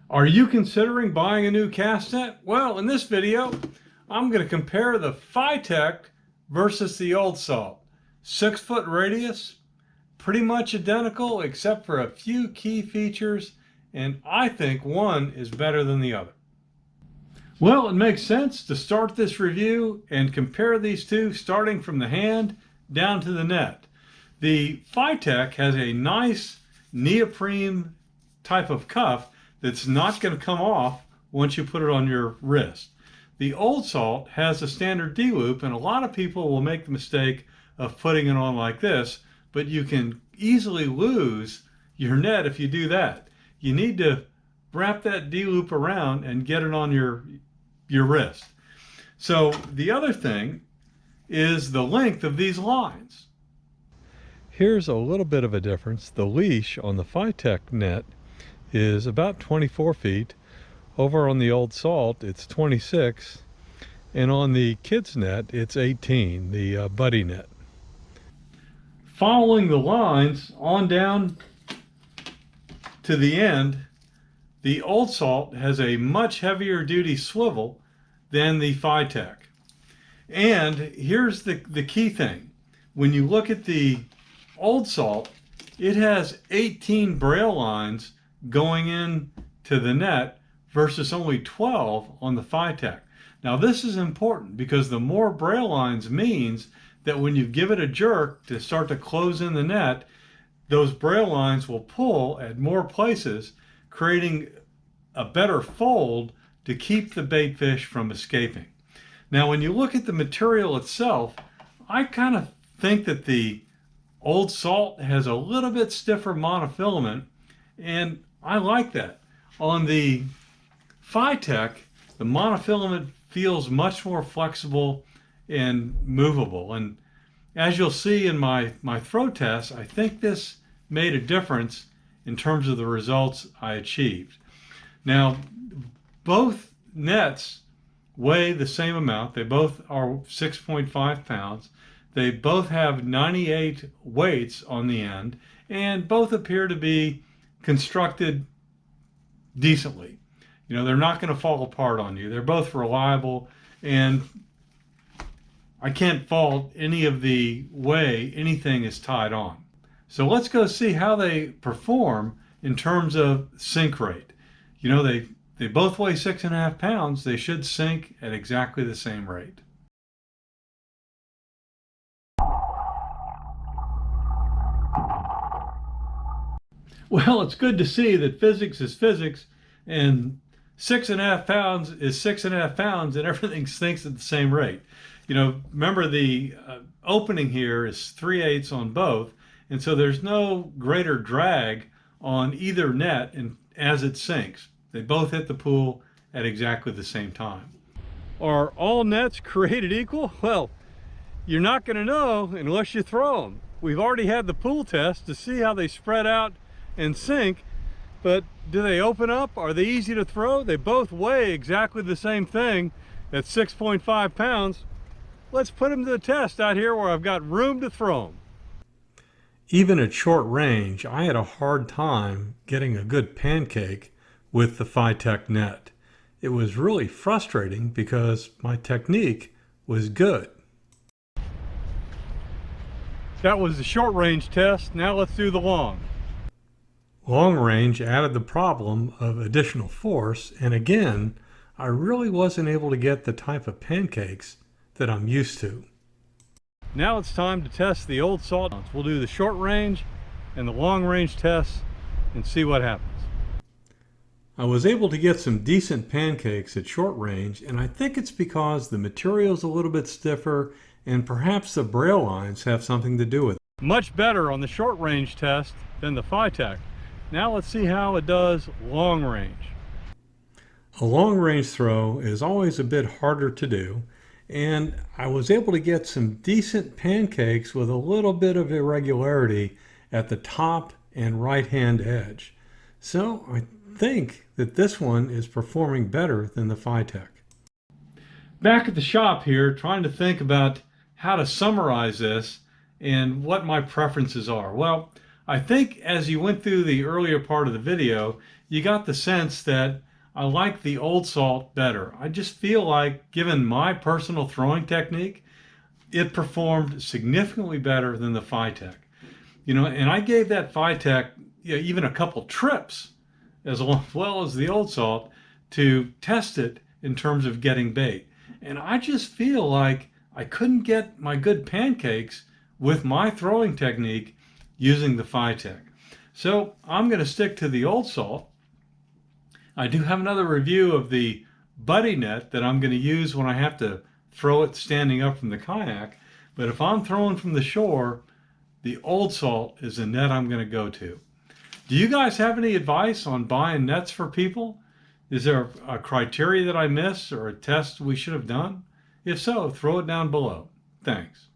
Are you considering buying a new cast net? Well, in this video, I'm going to compare the Fitec versus the Old Salt. 6-foot radius, pretty much identical except for a few key features, and I think one is better than the other. Well, it makes sense to start this review and compare these two starting from the hand down to the net. The Fitec has a nice neoprene type of cuff that's not going to come off once you put it on your wrist. The Old Salt has a standard D-loop, and a lot of people will make the mistake of putting it on like this, but you can easily lose your net if you do that. You need to wrap that D-loop around and get it on your wrist. So the other thing is the length of these lines. Here's a little bit of a difference. The leash on the Fitec net is about 24 feet. Over on the Old Salt, it's 26. And on the kids net, it's 18, the buddy net. Following the lines on down to the end, the Old Salt has a much heavier duty swivel than the Fitec. And here's the key thing. When you look at the Old Salt, it has 18 braille lines going in to the net versus only 12 on the Fitec. Now this is important because the more braille lines means that when you give it a jerk to start to close in the net, those braille lines will pull at more places, creating a better fold to keep the bait fish from escaping. Now when you look at the material itself, I kind of think that the Old Salt has a little bit stiffer monofilament, and I like that. On the Fitec, the monofilament feels much more flexible and movable. And as you'll see in my throw test, I think this made a difference in terms of the results I achieved. Now, both nets weigh the same amount. They both are 6.5 pounds. They both have 98 weights on the end, and both appear to be constructed decently. You know, they're not going to fall apart on you. They're both reliable, and I can't fault any of the way anything is tied on. So let's go see how they perform in terms of sink rate. You know, they both weigh 6.5 pounds. They should sink at exactly the same rate. Well, it's good to see that physics is physics, and 6.5 pounds is 6.5 pounds, and everything sinks at the same rate. You know, remember the opening here is 3/8 on both, and so there's no greater drag on either net as it sinks. They both hit the pool at exactly the same time. Are all nets created equal? Well, you're not going to know unless you throw them. We've already had the pool test to see how they spread out and sink, but do they open up? Are they easy to throw? They both weigh exactly the same thing at 6.5 pounds. Let's put them to the test out here where I've got room to throw them. Even at short range, I had a hard time getting a good pancake with the Fitec net. It was really frustrating because my technique was good. That was the short range test. Now let's do the long. Long range added the problem of additional force, and again, I really wasn't able to get the type of pancakes that I'm used to. Now it's time to test the Old Salt. We'll do the short range and the long range tests and see what happens. I was able to get some decent pancakes at short range, and I think it's because the material's a little bit stiffer and perhaps the braille lines have something to do with it. Much better on the short range test than the Fitec. Now let's see how it does long range. A long range throw is always a bit harder to do, and I was able to get some decent pancakes with a little bit of irregularity at the top and right hand edge. So I think that this one is performing better than the Fitec. Back at the shop here, trying to think about how to summarize this and what my preferences are. Well, I think as you went through the earlier part of the video, you got the sense that I like the Old Salt better. I just feel like, given my personal throwing technique, it performed significantly better than the Fitec. And I gave that Fitec even a couple trips as well as the Old Salt to test it in terms of getting bait. And I just feel like I couldn't get my good pancakes with my throwing technique using the Fitec. So I'm going to stick to the Old Salt. I do have another review of the buddy net that I'm going to use when I have to throw it standing up from the kayak. But if I'm throwing from the shore, the Old Salt is the net I'm going to go to. Do you guys have any advice on buying nets for people? Is there a criteria that I missed or a test we should have done? If so, throw it down below. Thanks.